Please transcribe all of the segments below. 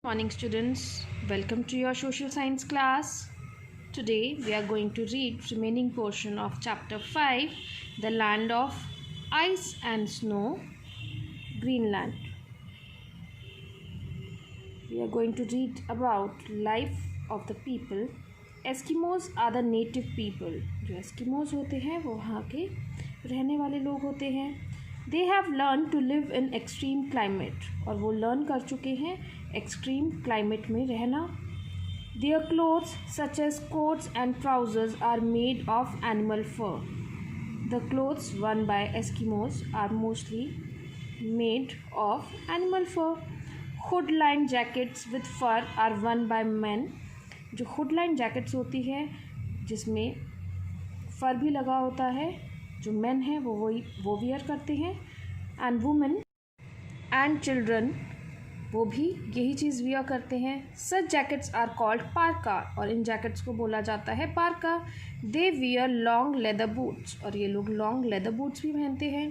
Morning students, welcome to your social science class. Today we are going to read remaining portion of chapter 5, The Land of Ice and Snow, Greenland. We are going to read about life of the people. Eskimos are the native people. जो Eskimos होते हैं वो वहाँ के रहने वाले लोग होते हैं. They have learned to live in extreme climate और वो learn कर चुके हैं extreme climate में रहना. Their clothes such as coats and trousers are made of animal fur. The clothes worn by Eskimos are mostly made of animal fur. Hood-lined jackets with fur are worn by men. जो hood-lined jackets होती है जिसमें फर भी लगा होता है, जो men हैं वो वियर करते हैं. एंड वुमेन एंड चिल्ड्रन वो भी यही चीज़ वियर करते हैं. सच जैकेट्स आर कॉल्ड पार्का और इन जैकेट्स को बोला जाता है पार्का. They wear long leather boots और ये लोग लॉन्ग लेदर बूट्स भी पहनते हैं.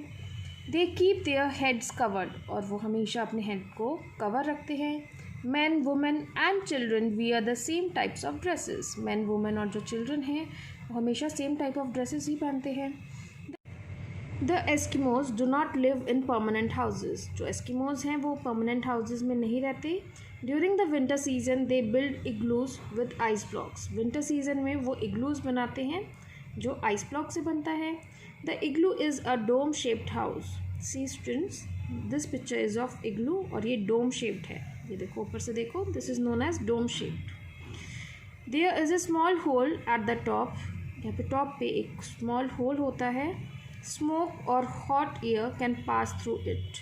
They keep their heads covered और वो हमेशा अपने हेड को कवर रखते हैं. Man women and children wear the same types of dresses. Man women और जो चिल्ड्रन हैं वो हमेशा सेम टाइप ऑफ ड्रेसेस ही पहनते हैं. The Eskimos do not live in permanent houses. जो एस्किमोज हैं वो परमानेंट हाउसेज में नहीं रहते. During the winter season they build igloos with ice blocks. Winter season में वो इग्लूज बनाते हैं जो आइस ब्लॉक से बनता है. The igloo is a dome shaped house. See students, this picture is of igloo और ये डोम शेप्ड है. ये देखो ऊपर से देखो, this is known as dome shaped. There is a small hole at the top. यहाँ पे टॉप पे एक स्मॉल होल होता है. स्मोक और hot air can pass through it.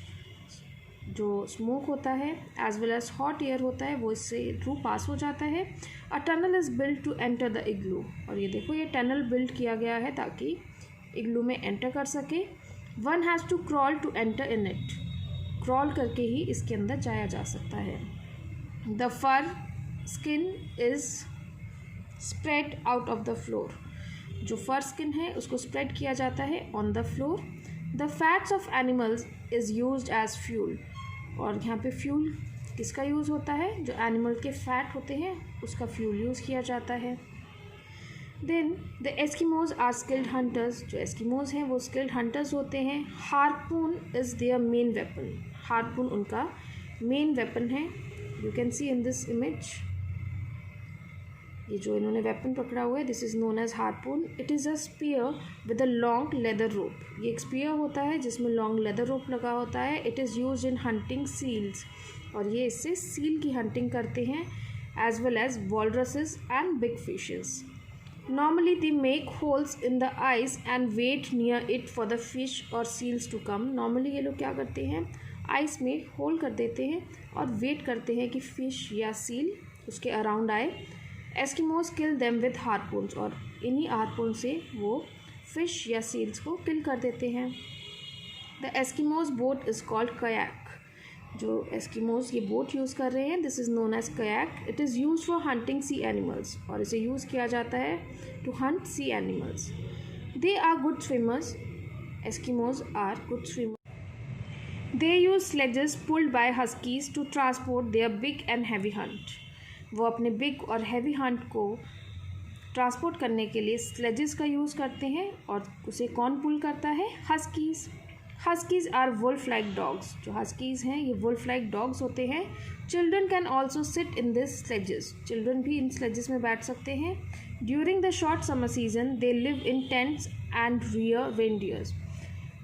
जो स्मोक होता है as well as hot air होता है वो इससे थ्रू पास हो जाता है. A tunnel is build to enter the igloo. और ये देखो ये टनल बिल्ड किया गया है ताकि इग्लू में एंटर कर सके. One has to crawl to enter in it. Crawl करके ही इसके अंदर जाया जा सकता है. The fur skin is spread out of the floor. जो फर स्किन है उसको स्प्रेड किया जाता है on the floor. The fats of animals is used as fuel. और यहाँ पे फ्यूल किसका यूज़ होता है? जो एनिमल के फैट होते हैं उसका फ्यूल यूज़ किया जाता है. Then the Eskimos are skilled hunters. जो एस्किमोज हैं वो स्किल्ड हंटर्स होते हैं. Harpoon is their main weapon. Harpoon उनका मेन वेपन है. You can see in this image ये जो इन्होंने वेपन पकड़ा हुआ है, this is known as harpoon. It is a spear with a long leather rope. ये एक स्पीयर होता है जिसमें लॉन्ग लेदर रोप लगा होता है. It is use in hunting seals और ये इससे सील की हंटिंग करते हैं as well as walruses and big fishes. Normally they make holes in the ice and wait near it for the fish और सील्स टू कम. नॉर्मली ये लोग क्या करते हैं, आइस में होल कर देते हैं और वेट करते हैं कि फ़िश या सील उसके अराउंड आए. एस्किमोज किल देम विद हार्पून्स और इन्हीं हार्पून से वो फिश या सील्स को किल कर देते हैं. The Eskimos boat is called kayak. जो एस्किमोज ये बोट यूज़ कर रहे हैं this is known as kayak. It is use for hunting sea animals और इसे यूज़ किया जाता है to hunt sea animals. They are good swimmers. Eskimos are good swimmers. They use sledges pulled by huskies to transport their big and heavy hunt. वो अपने big और heavy Hunt को transport करने के लिए स्लेजेस का यूज़ करते हैं और उसे कौन पुल करता है? Huskies. Huskies are wolf like dogs. जो हस्कीज़ हैं ये वुल्फ लाइक डॉग्स होते हैं. Children can also sit in this sledges. Children भी इन स्लेजेस में बैठ सकते हैं. During the short summer season they live in tents and rear reindeers.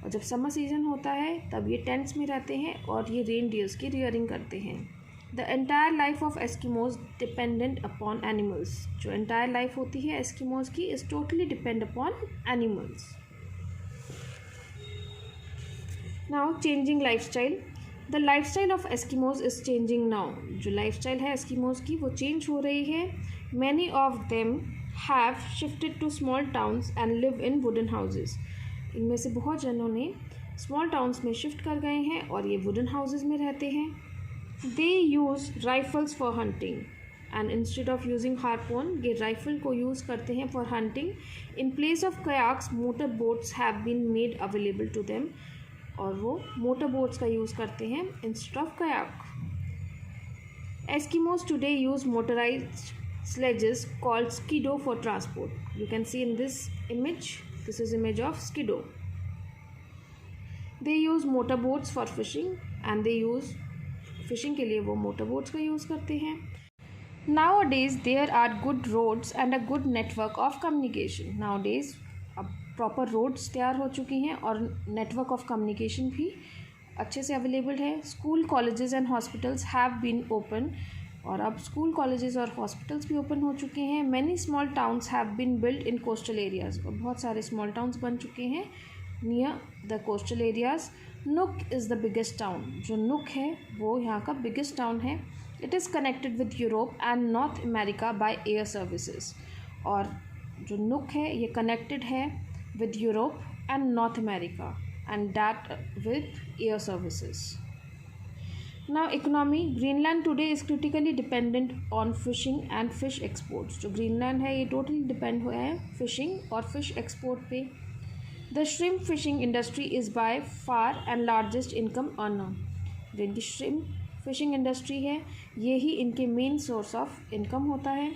और जब समर सीजन होता है तब ये टेंट्स में रहते हैं और ये रेनडियर्स की रियरिंग करते हैं. The entire life of Eskimos dependent upon animals. जो एंटायर लाइफ होती है एस्किमोज की is totally depend upon animals. Now changing life style. The life style of Eskimos is changing now. जो लाइफ स्टाइल है Eskimos की वो change हो रही है. Many of them have shifted to small towns and live in wooden houses. इनमें से बहुत जनों ने स्मॉल टाउन्स में शिफ्ट कर गए हैं और ये वुडन हाउसेज में रहते हैं. They use rifles for hunting and instead of using harpoon ये राइफल को यूज़ करते हैं for hunting. In place of kayaks motor boats have been made available to them और वो मोटर बोट्स का यूज़ करते हैं instead of kayak. Eskimos today use motorized sledges called skidoo for transport. You can see in this image, this is image of skidoo. They use motorboats for fishing and they use fishing के लिए वो motorboats का use करते हैं. Nowadays there are good roads and a good network of communication. Nowadays अब proper roads तैयार हो चुकी हैं और network of communication भी अच्छे से अवेलेबल है. School, colleges and hospitals have been open और अब स्कूल कॉलेजेस और हॉस्पिटल्स भी ओपन हो चुके हैं. Many small towns have been build in coastal areas और बहुत सारे स्मॉल टाउन्स बन चुके हैं near the coastal areas. Nuuk is the biggest town. जो नुक है वो यहाँ का बिगेस्ट टाउन है. It is connected with Europe and North America by air services. और जो नुक है ये कनेक्टेड है with Europe and North America and that with air services. Now economy, Greenland today is critically dependent on fishing and fish exports. जो Greenland है ये totally depend हुआ है fishing और fish export पे. The shrimp fishing industry is by far and largest income earner. जो इनकी shrimp fishing industry है यही इनके main source of income होता है.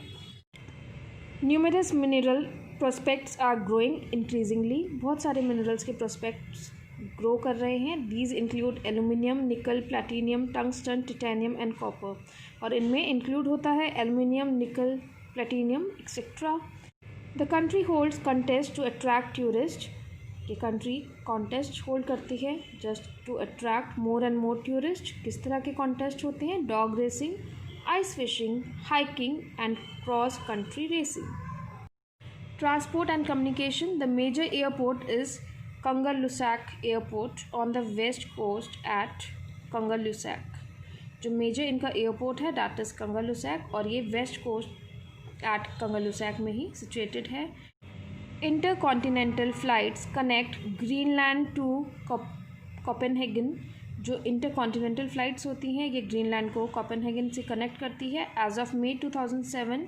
Numerous mineral prospects are growing increasingly. बहुत सारे minerals के prospects ग्रो कर रहे हैं. These include aluminium, nickel, platinum, tungsten, titanium and copper. और इनमें इंक्लूड होता है aluminium, nickel, platinum etcetera. The country holds contest to attract tourist. ये कंट्री कॉन्टेस्ट होल्ड करती है just to attract more and more tourist. किस तरह के कॉन्टेस्ट होते हैं? Dog racing, ice fishing, hiking and cross country racing. Transport and communication. The major airport is Kangerlussuaq airport on the west coast at Kangerlussuaq. जो major इनका airport है that is Kangerlussuaq और ये वेस्ट कोस्ट एट Kangerlussuaq में ही situated है. Intercontinental flights connect Greenland to Copenhagen. जो intercontinental flights होती हैं ये ग्रीनलैंड को कोपेनहेगन से कनेक्ट करती है. As of May 2007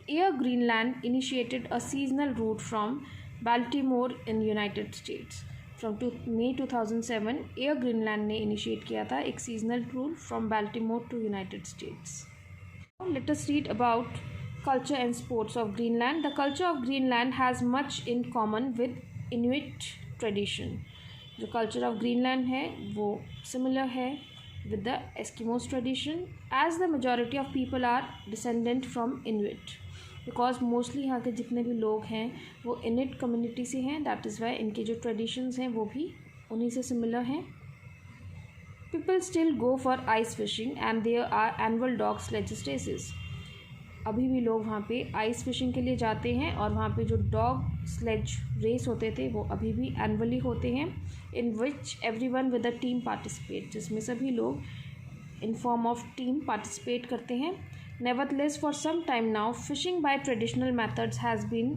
Air Greenland initiated a seasonal route from Baltimore in United States. From May 2007 Air Greenland ने इनिशिएट किया था एक seasonal route from Baltimore to United States. Let us read about culture and sports of Greenland. The culture of Greenland has much in common with Inuit tradition. जो culture of Greenland है वो similar है with the Eskimos tradition as the majority of people are descendant from Inuit. Because mostly यहाँ के जितने भी लोग हैं वो इनुइट कम्युनिटी से हैं. दैट इज़ वाई इनके जो ट्रेडिशंस हैं वो भी उन्हीं से सिमिलर हैं. People still go for ice fishing and there are annual dog sledge races. अभी भी लोग वहाँ पे आइस फिशिंग के लिए जाते हैं और वहाँ पे जो डॉग स्लेज रेस होते थे वो अभी भी एनुअली होते हैं. In which everyone with a team participate. जिसमें सभी लोग in form of team participate करते हैं. Nevertheless, for some time now, fishing by traditional methods has been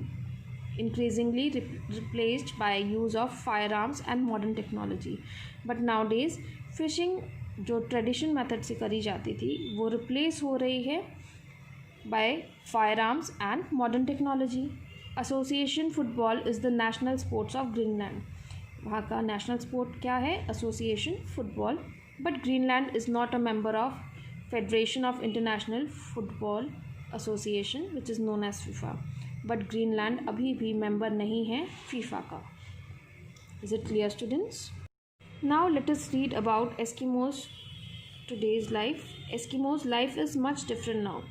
increasingly replaced by use of firearms and modern technology. But nowadays, fishing जो tradition method से करी जाती थी वो replace हो रही है by firearms and modern technology. Association football is the national sports of Greenland. वहाँ का national sport क्या है? Association football. But Greenland is not a member of Federation of International Football Association which is known as FIFA. But Greenland अभी भी member नहीं है FIFA का. Is it clear, students? Now let us read about Eskimos today's life. Eskimos life is much different now.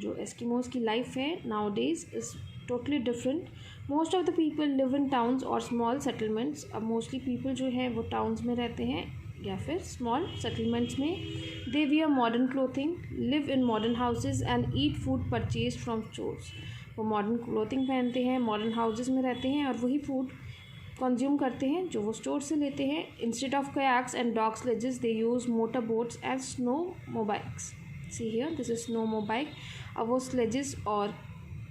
जो Eskimos की life है nowadays is totally different. Most of the people live in towns or small settlements. अब mostly people जो है वो towns में रहते हैं या फिर स्मॉल सेटलमेंट्स में. They wear modern clothing, live in modern houses and eat food purchase from stores. वो मॉडर्न क्लोथिंग पहनते हैं, मॉडर्न हाउसेज में रहते हैं और वही फूड कंज्यूम करते हैं जो वो स्टोर से लेते हैं. Instead of kayaks and dog sledges they use motor boats and snow mobikes. See here this is snow mobike. अब वो स्लेजेस और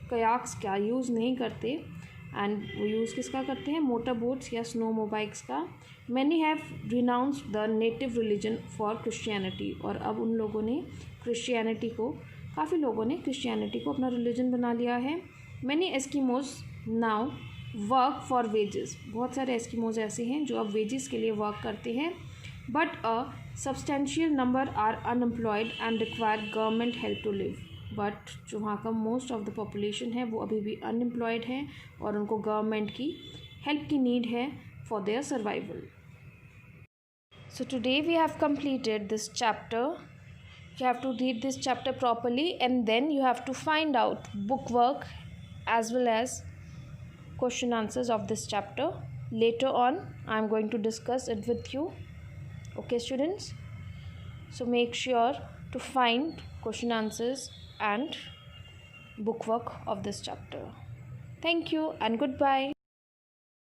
कयाक्स का यूज़ नहीं करते एंड वो यूज़ किसका करते हैं? मोटर बोट्स या स्नो मोबाइक्स का. Many have renounced the native religion for Christianity. और अब उन लोगों ने क्रिश्चियनिटी को, काफ़ी लोगों ने क्रिश्चियनिटी को अपना रिलीजन बना लिया है. Many Eskimos now work for wages. बहुत सारे एस्किमोज ऐसे हैं जो अब वेजेस के लिए वर्क करते हैं. but a substantial number are unemployed and require government help to live. But जो वहाँ का मोस्ट ऑफ द पॉपुलेशन है वो अभी भी अनएम्प्लॉयड हैं और उनको गवर्नमेंट की हेल्प की नीड है for their survival. So today we have completed this chapter. You have to read this chapter properly and then you have to find out book work as well as question answers of this chapter. Later on I am going to discuss it with you. Okay students? So make sure to find question answers and book work of this chapter. Thank you and goodbye.